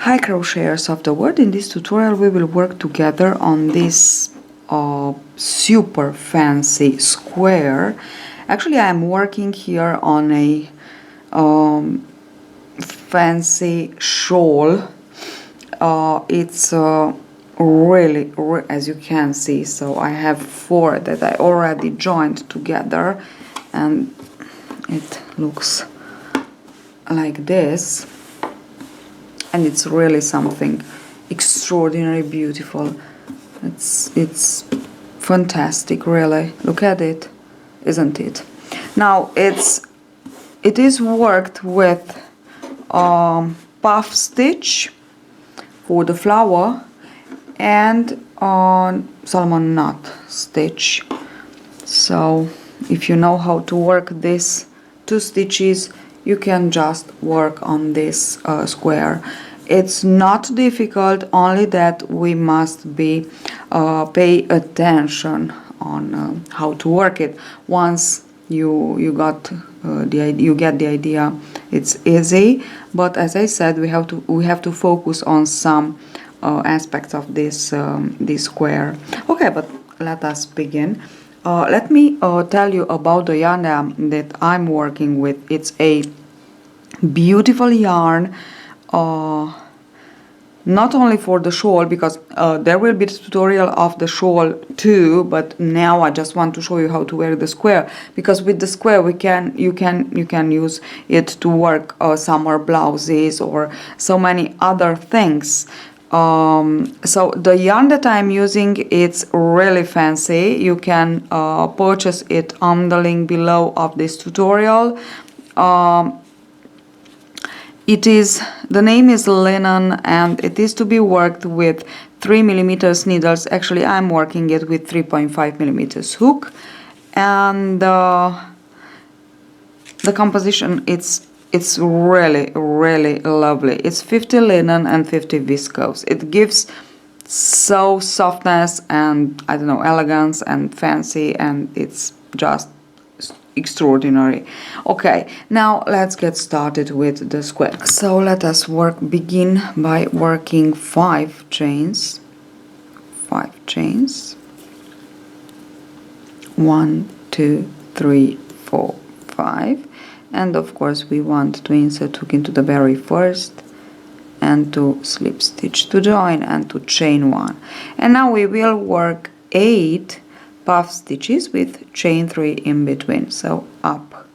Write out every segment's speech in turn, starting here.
Hi crocheters of the world, in this tutorial we will work together on this super fancy square. Actually I am working here on a fancy shawl. It's really, as you can see, so I have 4 that I already joined together and it looks like this. And it's really something extraordinary beautiful. It's fantastic, really. Look at it, isn't it? Now it is worked with puff stitch for the flower and on salomon knot stitch. So if you know how to work these 2 stitches, you can just work on this square. It's not difficult, only that we must be pay attention on how to work it. Once you get the idea, it's easy. But as I said, we have to focus on some aspects of this this square. Okay, but let us begin. Let me tell you about the yarn that I'm working with. It's a beautiful yarn, not only for the shawl, because there will be a tutorial of the shawl too, but now I just want to show you how to wear the square, because with the square you can use it to work summer blouses or so many other things. So the yarn that I'm using, it's really fancy. You can purchase it on the link below of this tutorial. The name is linen, and it is to be worked with 3mm needles. Actually I'm working it with 3.5mm hook, and the composition, it's really lovely. It's 50 linen and 50 viscose. It gives so softness and, I don't know, elegance and fancy, and it's just extraordinary. Okay, now let's get started with the square. So let us begin by working 5 chains. 5 chains. 1, 2, 3, 4, 5. And of course we want to insert hook into the very first, and to slip stitch to join, and to chain 1. And now we will work 8 puff stitches with chain 3 in between. So up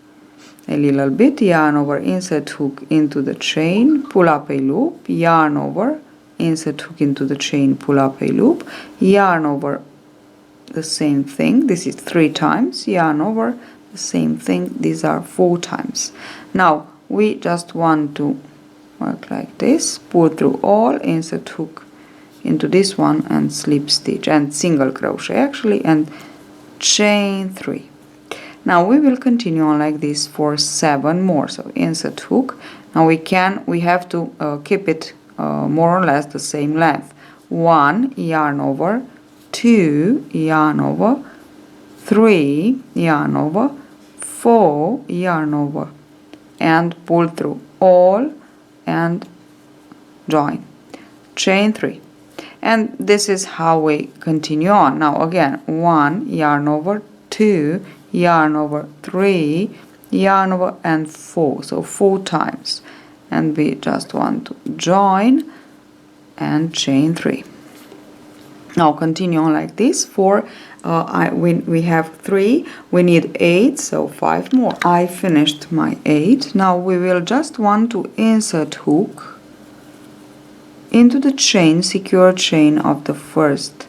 a little bit, yarn over, insert hook into the chain, pull up a loop, yarn over, insert hook into the chain, pull up a loop, yarn over, the same thing. This is 3 times, yarn over, the same thing. These are 4 times. Now we just want to work like this, pull through all, insert hook into this one, and slip stitch and single crochet actually, and chain 3. Now we will continue on like this for 7 more. So insert hook. Now we have to keep it more or less the same length. 1, yarn over, 2, yarn over, 3, yarn over, 4, yarn over, and pull through all and join, chain 3. And this is how we continue on. Now again, 1, yarn over, 2, yarn over, 3, yarn over, and 4. So 4 times. And we just want to join and chain 3. Now continue on like this. We have 3, we need 8, so 5 more. I finished my 8. Now we will just want to insert hook into the chain, secure chain of the first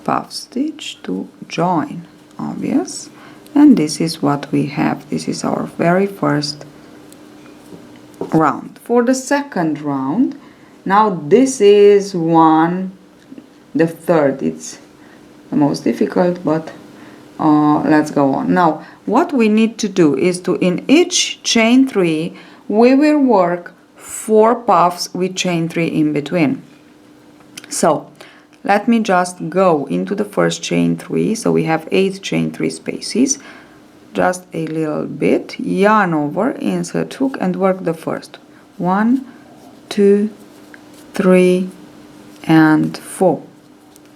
puff stitch to join, obvious. And this is what we have. This is our very first round. For the second round, now this is the third. It's the most difficult, but let's go on. Now what we need to do is to, in each chain 3, we will work 4 puffs with chain 3 in between. So let me just go into the first chain 3. So we have 8 chain 3 spaces. Just a little bit, yarn over, insert hook, and work the first. 1, 2, 3 and 4,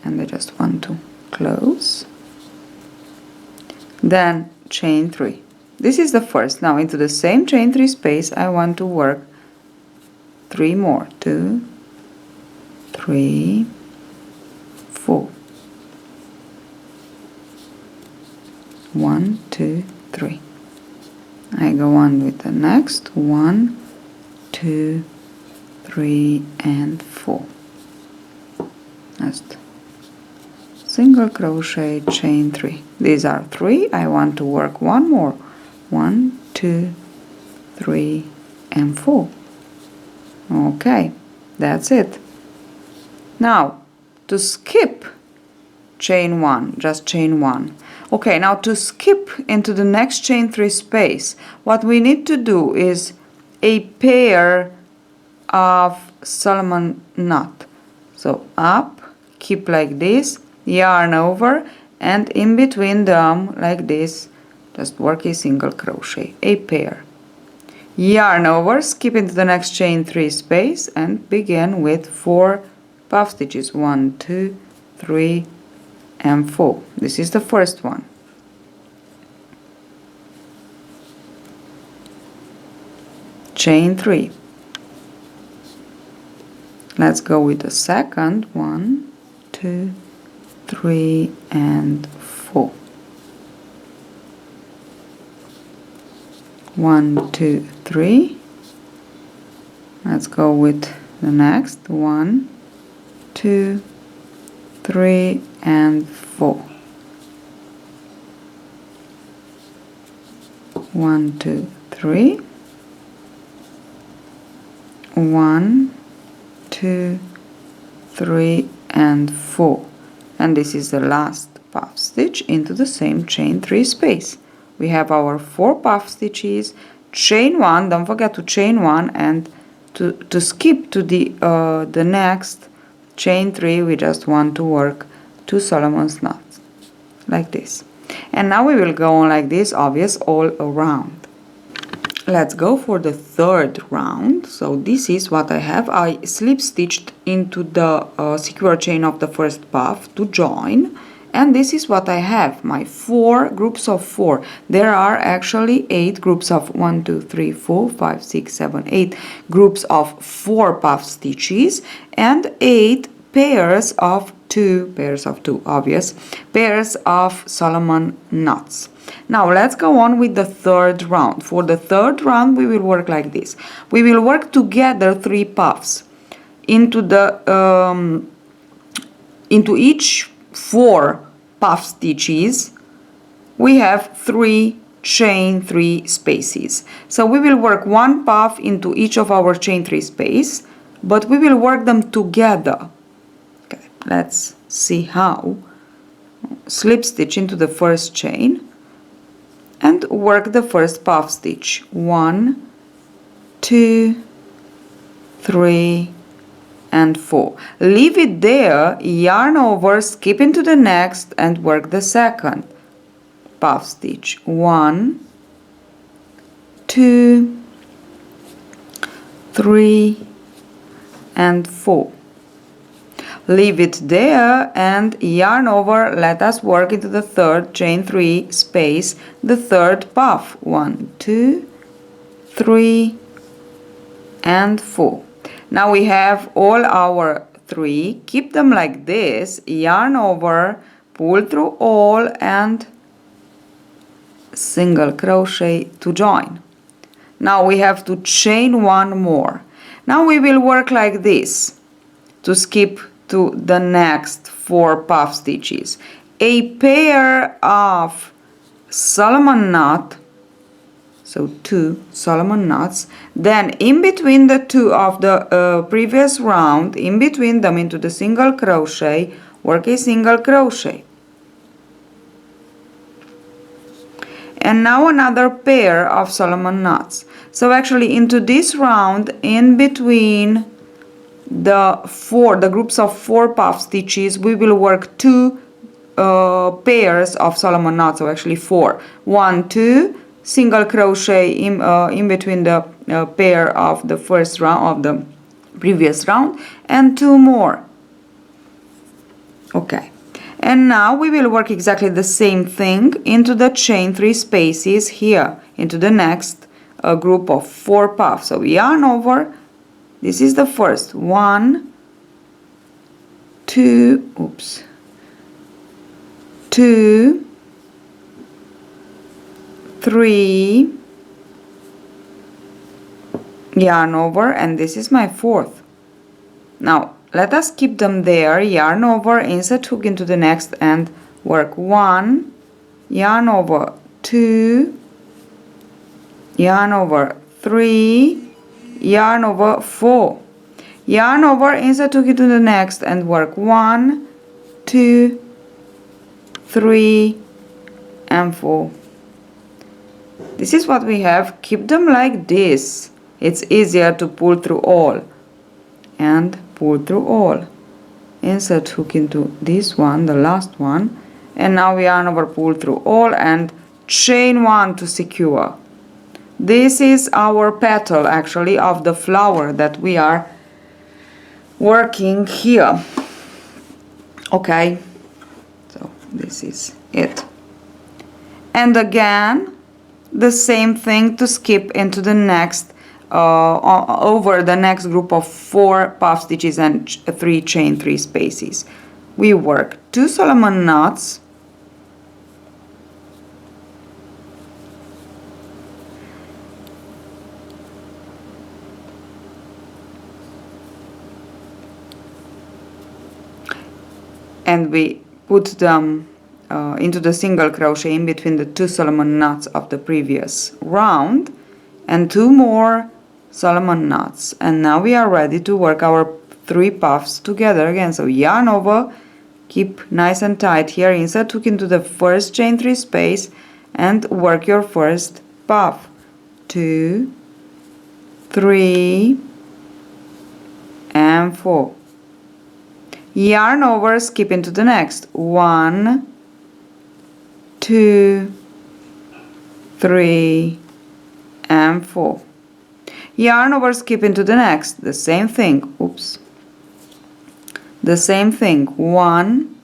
and I just want to close, then chain 3. This is the first. Now into the same chain 3 space I want to work 3 more. 2, 3, 4. 1, 2, 3. I go on with the next 1, 2, 3 and 4. Just single crochet, chain 3. These are 3. I want to work one more. 1, 2, 3 and 4. Okay, that's it. Now to skip chain 1, just chain 1. Okay, now to skip into the next chain 3 space, what we need to do is a pair of salomon knot. So up, keep like this, yarn over, and in between them like this, just work a single crochet, a pair. Yarn over, skip into the next chain 3 space, and begin with 4 puff stitches. 1, 2, 3 and 4. This is the first one. Chain 3. Let's go with the second. 1, 2, 3 and 4. 1, 2, 3. Let's go with the next. 1, 2, 3 and 4. 1, 2, 3. 1, 2, 3 and 4, and this is the last puff stitch into the same chain 3 space. We have our 4 puff stitches, chain 1, don't forget to chain 1, and to skip to the next chain 3 we just want to work 2 Solomon's knots like this. And now we will go on like this, obvious, all around. Let's go for the third round. So this is what I have. I slip stitched into the secure chain of the first puff to join, and this is what I have, my 4 groups of 4. There are actually 8 groups of 1, 2, 3, 4, 5, 6, 7, 8 groups of 4 puff stitches and 8 pairs of 2 obvious pairs of Salomon knots. Now let's go on with the third round. For the third round we will work like this. We will work together 3 puffs into the into each 4 puff stitches we have 3 chain 3 spaces. So we will work 1 puff into each of our chain 3 space, but we will work them together. Okay, let's see how. Slip stitch into the first chain and work the first puff stitch. 1, 2, 3 and 4. Leave it there, yarn over, skip into the next and work the second puff stitch. 1, 2, 3 and 4. Leave it there and yarn over, let us work into the third chain 3 space, the third puff. 1, 2, 3 and 4. Now we have all our 3, keep them like this, yarn over, pull through all and single crochet to join. Now we have to chain 1 more. Now we will work like this to skip to the next 4 puff stitches. A pair of Salomon knot, so 2 Salomon knots, then in between the 2 of the previous round, in between them into the single crochet, work a single crochet. And now another pair of Salomon knots. So actually into this round, in between the groups of 4 puff stitches, we will work 2 pairs of Salomon knots, so actually 4. 1, 2, single crochet in between the pair of the first round of the previous round, and 2 more. Okay, and now we will work exactly the same thing into the chain 3 spaces here, into the next group of 4 puffs. So yarn over, this is the first 1, 2, oops, 2, 3, yarn over, and this is my 4th. Now let us keep them there, yarn over, insert hook into the next and work 1, yarn over, 2, yarn over, 3, yarn over, 4, yarn over, insert hook into the next and work 1, 2, 3 and 4. This is what we have. Keep them like this. It's easier to pull through all. And pull through all. Insert hook into this one, the last one, and now we yarn over, pull through all, and chain 1 to secure. This is our petal actually of the flower that we are working here. Okay, so this is it. And again the same thing to skip into the next over the next group of 4 puff stitches and 3 chain 3 spaces. We work 2 salomon knots, and we put them into the single crochet in between the 2 salomon knots of the previous round, and 2 more salomon knots, and now we are ready to work our 3 puffs together again. So yarn over, keep nice and tight here, insert hook into the first chain 3 space and work your first puff. 2, 3 and 4. Yarn over, skip into the next. 1, 2, 3 and 4. Yarn over, skip into the next. The same thing. Oops. The same thing. 1,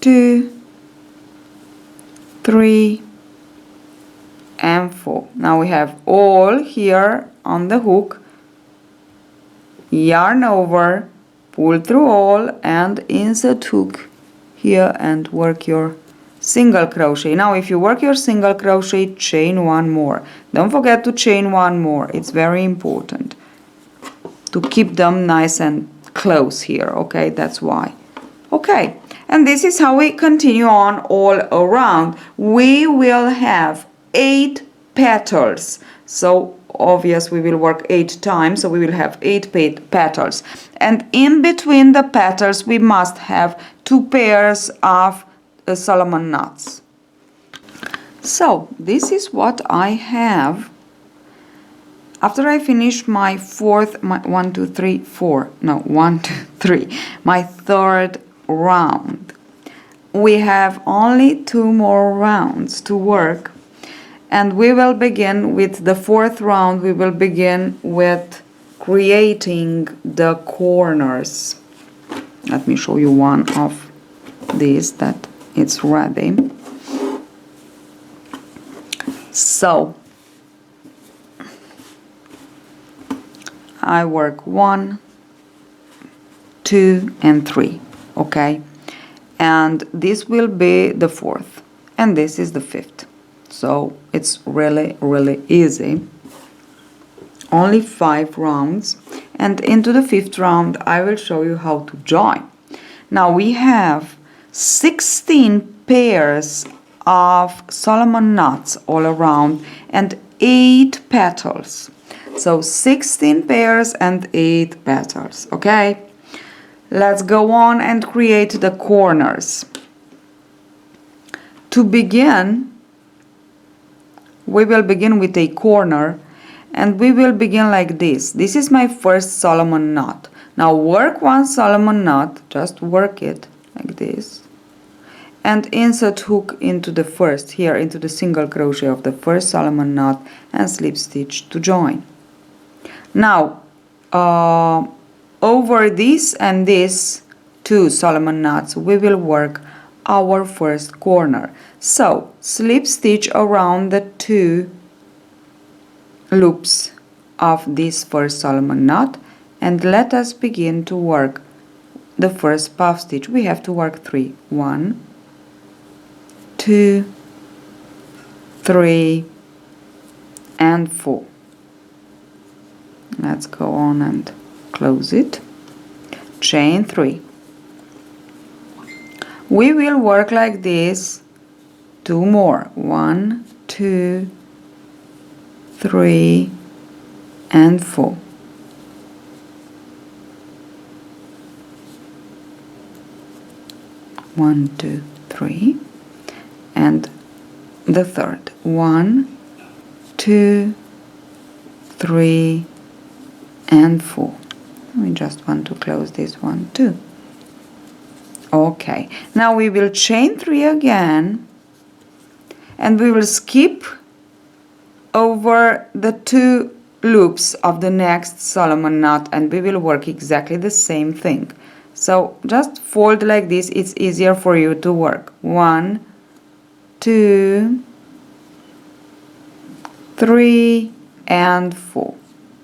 2, 3 and 4. Now we have all here on the hook. Yarn over, pull through all and insert hook here and work your single crochet. Now if you work your single crochet, chain 1 more. Don't forget to chain 1 more. It's very important to keep them nice and close here. Okay, that's why. Okay, and this is how we continue on all around. We will have 8 petals. So obvious we will work 8 times, so we will have 8 petals, and in between the petals we must have 2 pairs of salomon knots. So this is what I have after I finish my fourth, my 1, 2, 3, 4, no 1, 2, 3, my 3rd round. We have only 2 more rounds to work, and we will begin with the 4th round. We will begin with creating the corners. Let me show you one of these that it's ready. So I work 1, 2 and 3, okay, and this will be the 4th and this is the 5th. So it's really easy. Only 5 rounds, and into the 5th round I will show you how to join. Now we have 16 pairs of salomon knots all around and 8 petals. So 16 pairs and 8 petals. Okay, let's go on and create the corners. To begin, we will begin with a corner, and we will begin like this. This is my first salomon knot. Now work 1 salomon knot, just work it like this, and insert hook into the first, here into the single crochet of the first salomon knot, and slip stitch to join. Now over this and this two Solomon knots, we will work our first corner. So slip stitch around the two loops of this first Solomon knot, and let us begin to work the first puff stitch. We have to work 3. 1, 2, 3, and 4. Let's go on and close it. Chain 3. We will work like this 2 more. 1, 2, 3, and 4. One, 2, 3, and the third. 1, 2, 3, and 4. We just want to close this one too. Okay, now we will chain 3 again, and we will skip over the 2 loops of the next Solomon knot, and we will work exactly the same thing. So just fold like this, it's easier for you to work. 1, 2, 3, and 4.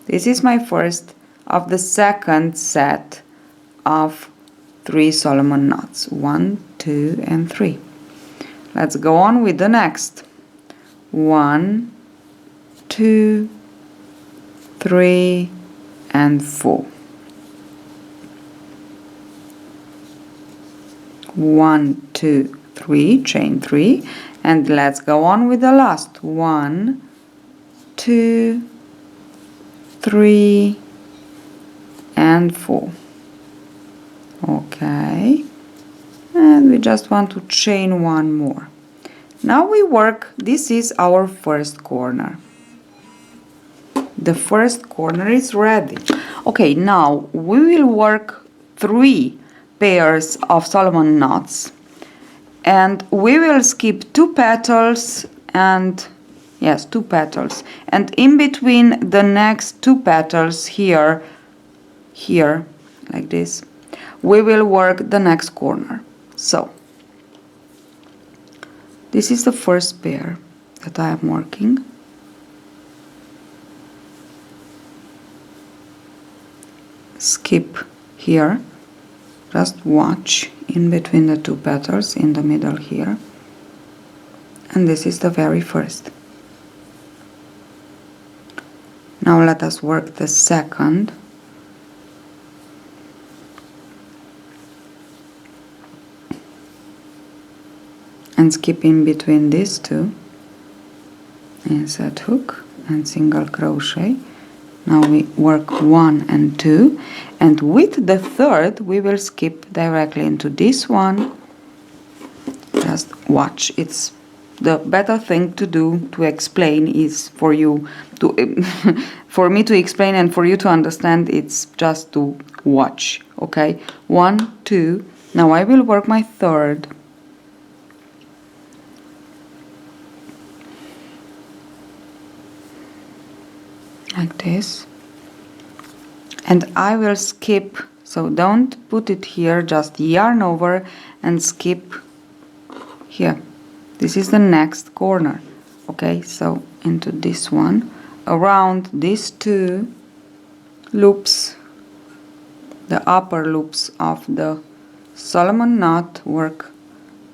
This is my first of the second set of 3 Solomon knots. 1, 2, and 3. Let's go on with the next. 1, 2, 3, and 4. 1, 2, 3, chain 3, and let's go on with the last. 1, 2, 3, and 4. Okay, and we just want to chain 1 more. Now we work, this is our first corner. The first corner is ready. Okay, now we will work 3 pairs of Solomon knots, and we will skip 2 petals and yes, 2 petals, and in between the next 2 petals here like this, we will work the next corner. So this is the first pair that I am working. Skip here, just watch in between the 2 petals in the middle here, and this is the very first. Now let us work the second. And skip in between these 2, insert hook and single crochet. Now we work 1 and 2, and with the third we will skip directly into this one. Just watch, it's the better thing to do to explain is for you to for me to explain and for you to understand, it's just to watch. Okay, 1, 2. Now I will work my third. Like this, and I will skip, so don't put it here, just yarn over and skip here. This is the next corner. Okay, so into this one, around these 2 loops, the upper loops of the Solomon knot, work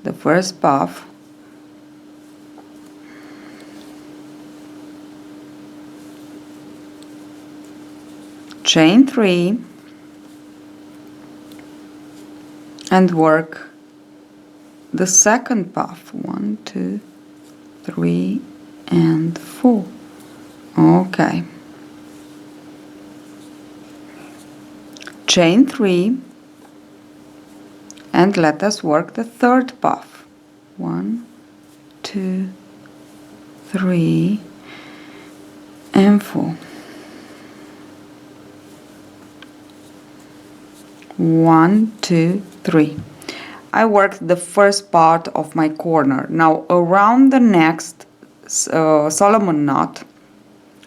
the first puff. Chain 3 and work the second puff. 1, 2, 3, and 4. Okay. Chain 3 and let us work the third puff. 1, 2, 3, and 4. 1, 2, 3. I worked the first part of my corner. Now around the next Solomon knot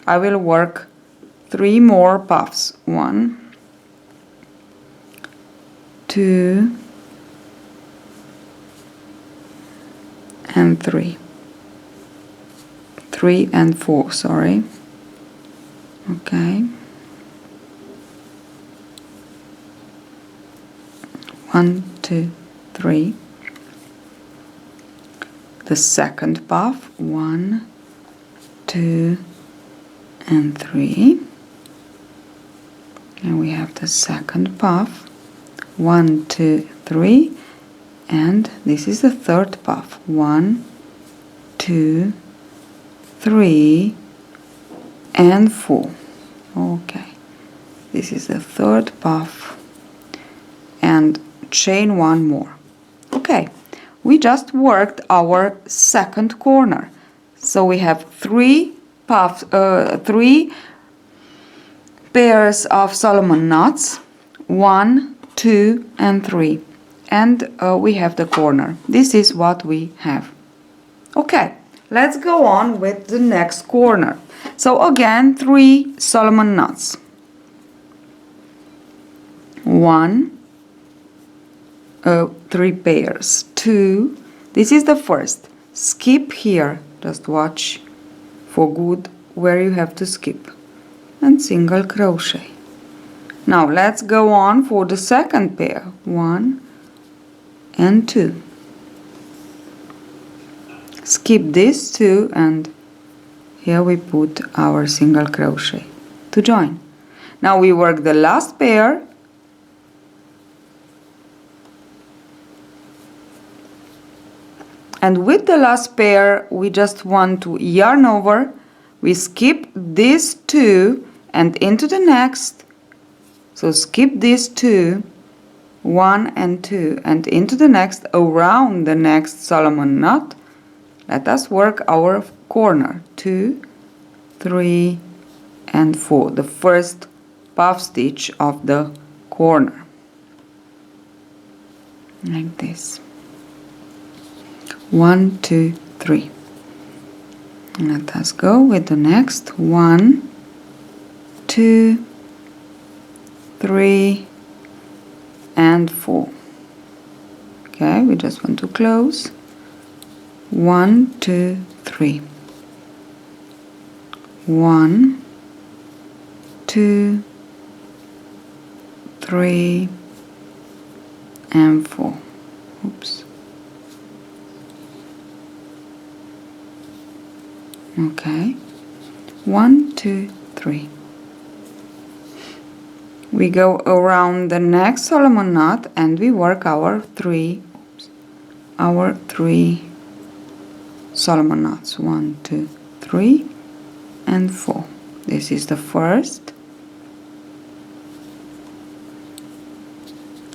I will work 3 more puffs. 1, 2, and 3. 3 and 4, sorry. Okay. 1, 2, 3. The second puff. 1, 2, and 3. And we have the second puff. 1, 2, 3. And this is the third puff. 1, 2, 3, and 4. Okay, this is the third puff, and chain 1 more. Okay, we just worked our second corner, so we have 3 puffs, 3 pairs of Solomon knots, 1, 2, and 3, and we have the corner. This is what we have. Okay, let's go on with the next corner. So again, 3 Solomon knots. 1, 3 pairs. 2, this is the first. Skip here, just watch for good where you have to skip. And single crochet. Now let's go on for the second pair. 1 and 2. Skip these 2 and here we put our single crochet to join. Now we work the last pair, and with the last pair we just want to yarn over. We skip these 2 and into the next, so skip these 2, 1 and 2, and into the next, around the next Solomon knot. Let us work our corner. 2, 3, and 4. The first puff stitch of the corner. Like this. 1, 2, 3. Let us go with the next. 1, 2, 3, and 4. Okay, we just want to close. 1, 2, 3. 1, 2, 3, and 4. Oops. Okay. 1, 2, 3. We go around the next Solomon knot and we work our 3 Solomon knots. 1, 2, 3, and 4. This is the first.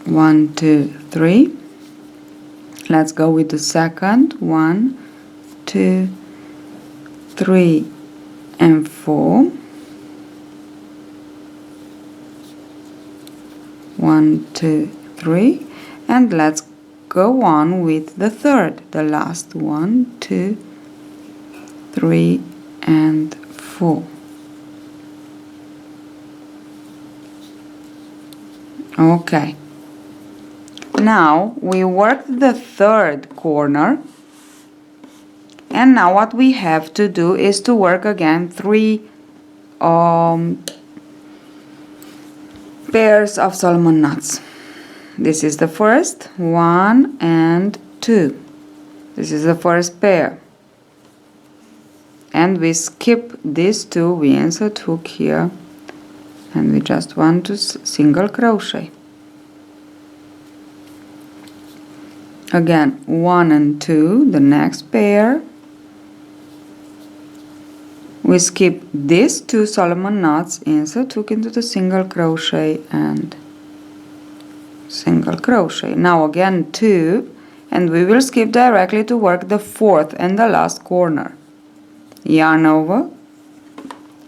1, 2, 3. Let's go with the second. 1, 2, 3, and 4. 1, 2, 3, and let's go on with the third, the last. 1, 2, 3, and 4. Okay. Now we worked the third corner, and now what we have to do is to work again 3 pairs of Solomon knots. This is the first, 1 and 2. This is the first pair, and we skip these 2. We insert hook here, and we just want to single crochet. Again, 1 and 2, the next pair. We skip these 2 Solomon knots, insert hook into the single crochet and single crochet. Now again 2, and we will skip directly to work the fourth and the last corner. Yarn over,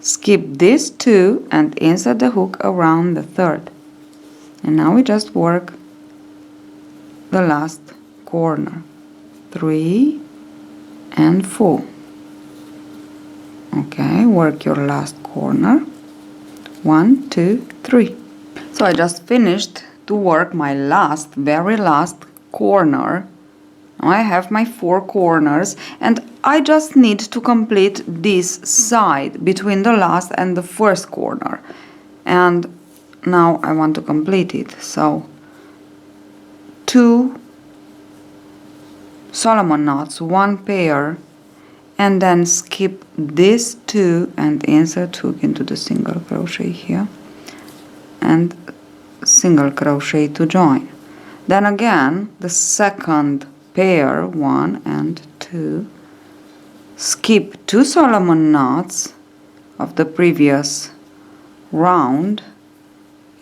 skip these 2 and insert the hook around the third. And now we just work the last corner. 3 and 4. Okay, work your last corner. 1, 2, 3. So I just finished to work my very last corner. Now I have my 4 corners, and I just need to complete this side between the last and the first corner. And now I want to complete it. So 2 salomon knots, 1 pair, and then skip this 2 and insert hook into the single crochet here, and single crochet to join. Then again the second pair, 1 and 2, skip 2 salomon knots of the previous round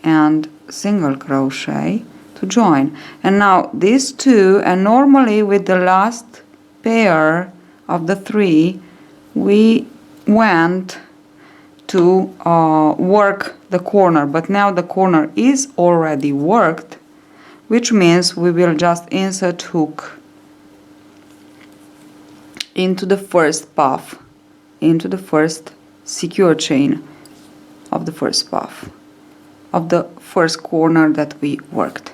and single crochet to join. And now these 2, and normally with the last pair of the 3 we went to work the corner, but now the corner is already worked, which means we will just insert hook into the first puff, into the first secure chain of the first puff of the first corner that we worked,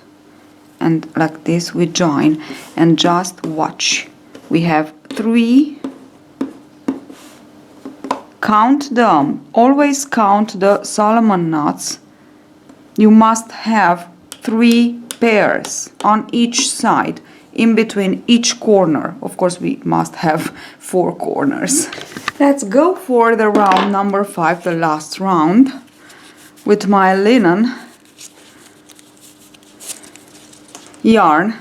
and like this we join. And just watch, we have 3, count them, always count the salomon knots. You must have 3 pairs on each side, in between each corner. Of course we must have 4 corners. Let's go for the round number 5, the last round, with my linen yarn.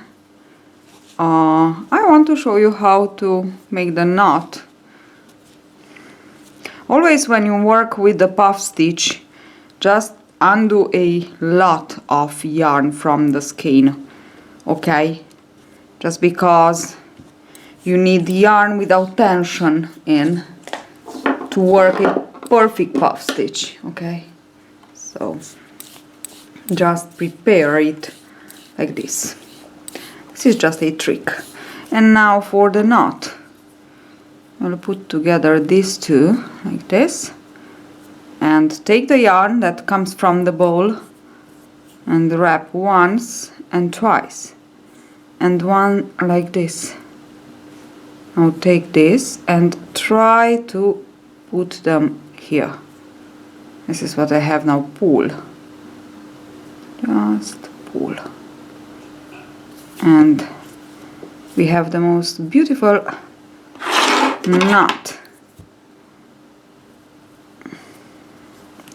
I want to show you how to make the knot. Always when you work with the puff stitch, just undo a lot of yarn from the skein, okay? Just because you need yarn without tension in to work a perfect puff stitch, okay? So just prepare it like this. This is just a trick. And now for the knot, I'll put together these 2 like this, and take the yarn that comes from the ball and wrap once and twice, and one like this. Now take this and try to put them here. This is what I have now. Pull, just pull, and we have the most beautiful knot.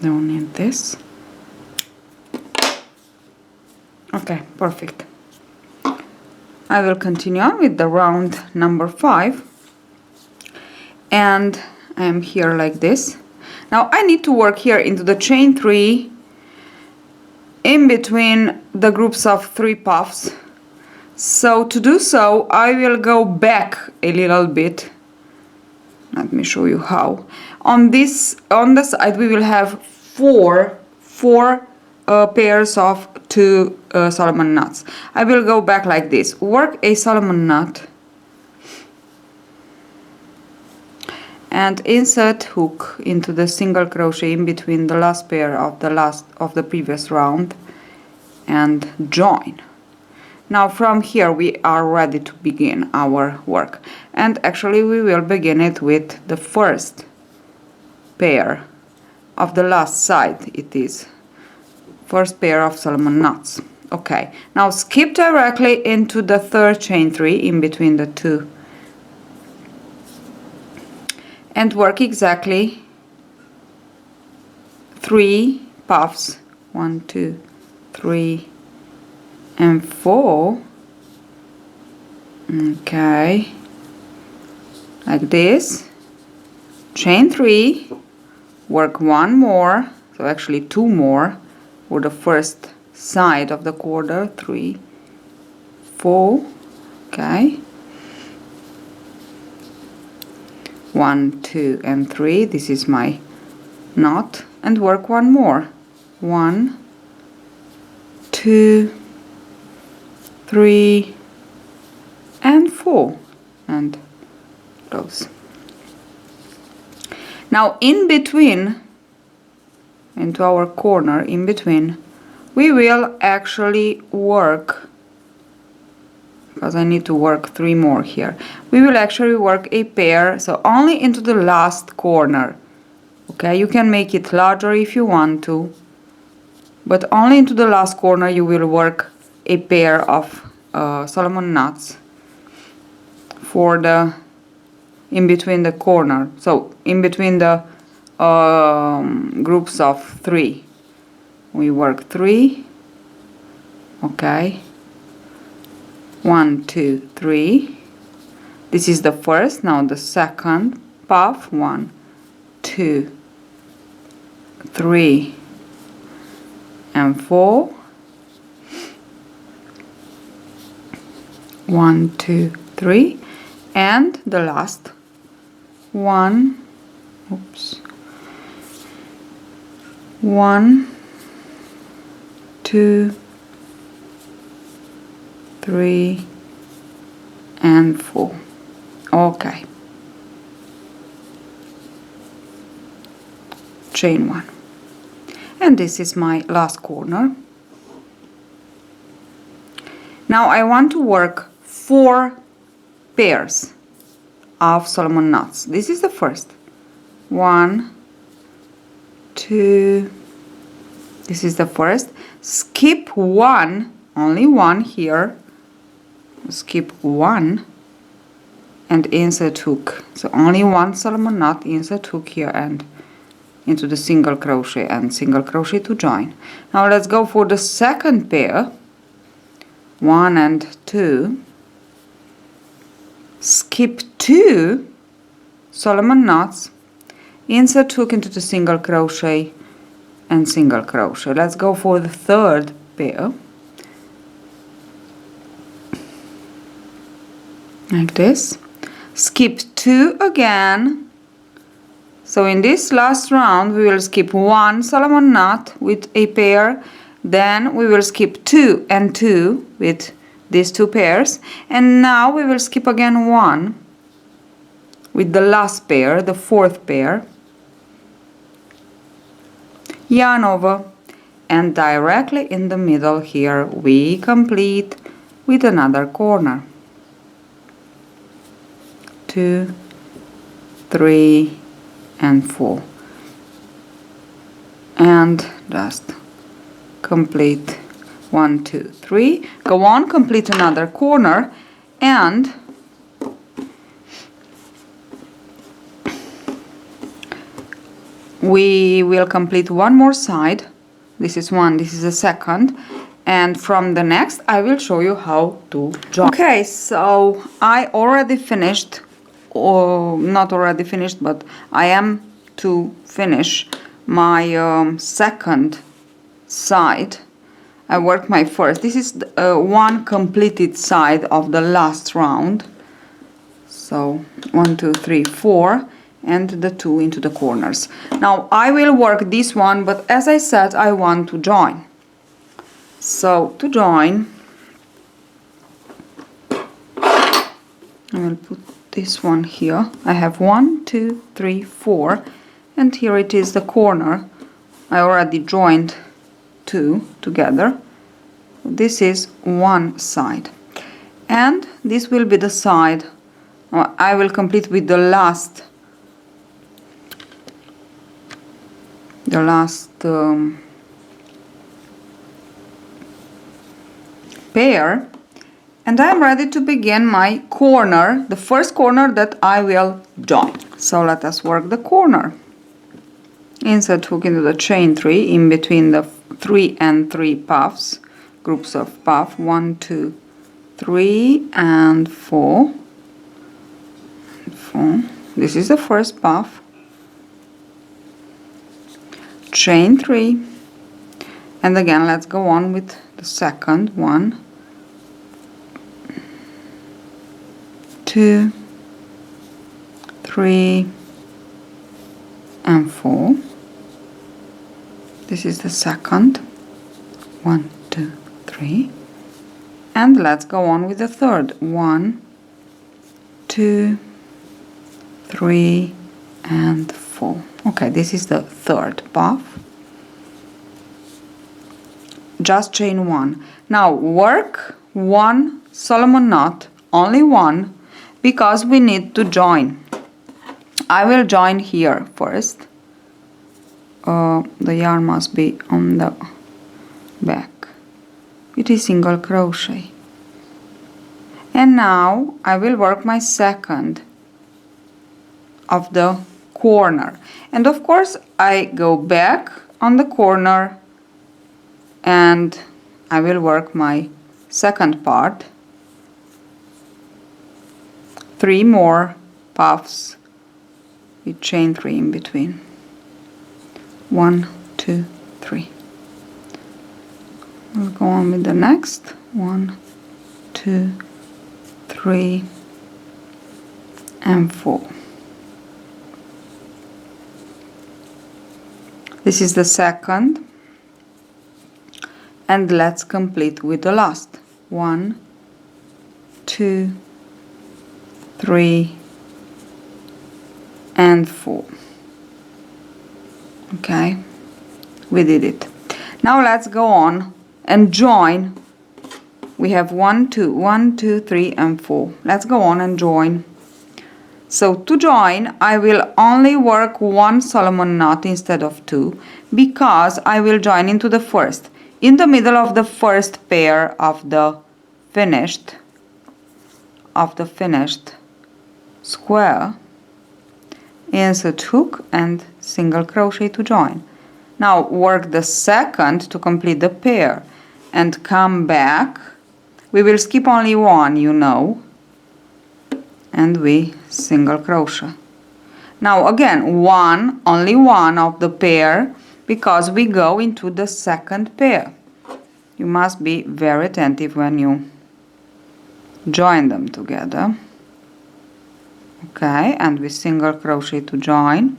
Don't need this. Okay, perfect. I will continue on with the round number 5, and I am here like this. Now I need to work here into the chain 3 in between the groups of 3 puffs. So to do so, I will go back a little bit. Let me show you how. On the side we will have 4 pairs of 2 salomon knots. I will go back like this. Work a salomon knot and insert hook into the single crochet in between the last pair of the previous round and join. Now from here we are ready to begin our work, and actually we will begin it with the first pair of the last side. It is first pair of salomon knots. Okay, now skip directly into the third chain 3 in between the 2 and work exactly 3 puffs, 1, 2, 3 and 4. Okay, like this. Chain 3, work 1 more, so actually 2 more for the first side of the quarter. 3, 4, okay, 1, 2 and 3. This is my knot, and work 1 more. 1, 2, 3 and 4, and close. Now in between into our corner in between, we will actually work, because I need to work 3 more here, we will actually work a pair, so only into the last corner. Okay, you can make it larger if you want to, but only into the last corner you will work a pair of salomon knots for the in between the corner, so in between the groups of 3 we work 3. Okay, 1 2 3, this is the first. Now the second puff, 1 2 3 and 4, 1 2 3, and the last one, oops, 1 2 3 and 4. Okay, chain 1, and this is my last corner. Now I want to work 4 pairs of salomon knots. This is the first 1 2, this is the first. Skip 1, only 1 here, skip 1 and insert hook, so only 1 salomon knot, insert hook here and into the single crochet and single crochet to join. Now let's go for the second pair, 1 and 2, skip 2 salomon knots, insert hook into the single crochet and single crochet. Let's go for the third pair, like this, skip 2 again. So in this last round we will skip 1 salomon knot with a pair, then we will skip 2 and 2 with these 2 pairs, and now we will skip again 1 with the last pair, the fourth pair, yarn over, and directly in the middle here we complete with another corner. 2 3 and 4, and just complete 1 2 3, go on, complete another corner, and we will complete one more side. This is one, this is the second, and from the next I will show you how to join. Okay, so I already finished, or not already finished, but I am to finish my second side. I worked my first. This is one completed side of the last round. So 1 2 3 4, and the 2 into the corners. Now I will work this one, but as I said, I want to join. So to join, I will put this one here. I have 1 2 3 4, and here it is the corner. I already joined 2 together. This is one side, and this will be the side I will complete with the last pair, and I'm ready to begin my corner, the first corner that I will join. So let us work the corner. Insert hook into the chain 3 in between the 3 and 3 puffs, groups of puff, 1 2 3 and 4. This is the first puff, chain 3, and again let's go on with the second. 1 2 3 and 4. This is the second. 1 2 3, and let's go on with the third. 1 2 3 and 4. Okay, this is the third puff. just chain 1. Now work 1 Solomon knot, only 1, because we need to join. I will join here first. The yarn must be on the back. It is single crochet. And now I will work my second of the corner. And of course I go back on the corner and I will work my second part. 3 more puffs with chain 3 in between. 1, 2, 3. We'll go on with the next. 1, 2, 3, and 4. This is the second, and let's complete with the last. 1, 2, 3, and 4. Okay, we did it. Now let's go on and join. We have 1, 2, 3, and 4. Let's go on and join. So to join, I will only work 1 Solomon knot instead of 2, because I will join into the first. In the middle of the first pair of the finished square, insert hook and single crochet to join. Now work the second to complete the pair and come back. We will skip only 1, you know, and we single crochet. Now again, only one of the pair, because we go into the second pair. You must be very attentive when you join them together. Okay, and we single crochet to join,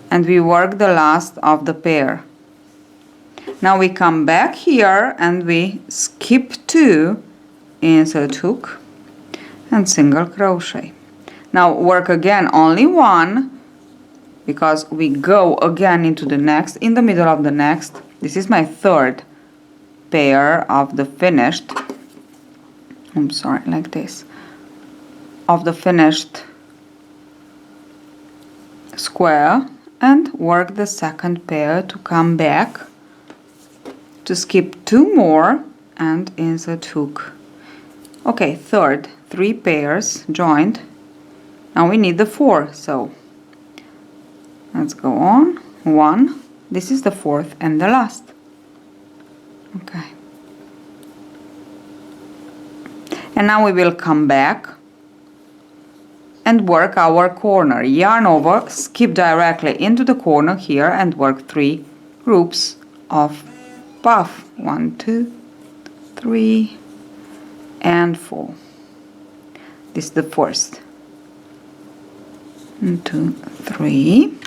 and we work the last of the pair. Now we come back here and we skip 2, insert hook and single crochet. Now work again only 1, because we go again into the next, in the middle of the next. This is my third pair of the finished, like this, of the finished square, and work the second pair to come back, to skip 2 more and insert hook. Okay, 3 pairs joined. Now we need the 4, so let's go on. 1, this is the 4th and the last. Okay, and now we will come back and work our corner. Yarn over, skip directly into the corner here and work 3 groups of puff. 1, 2, 3, and 4. This is the first. 1, 2, 3.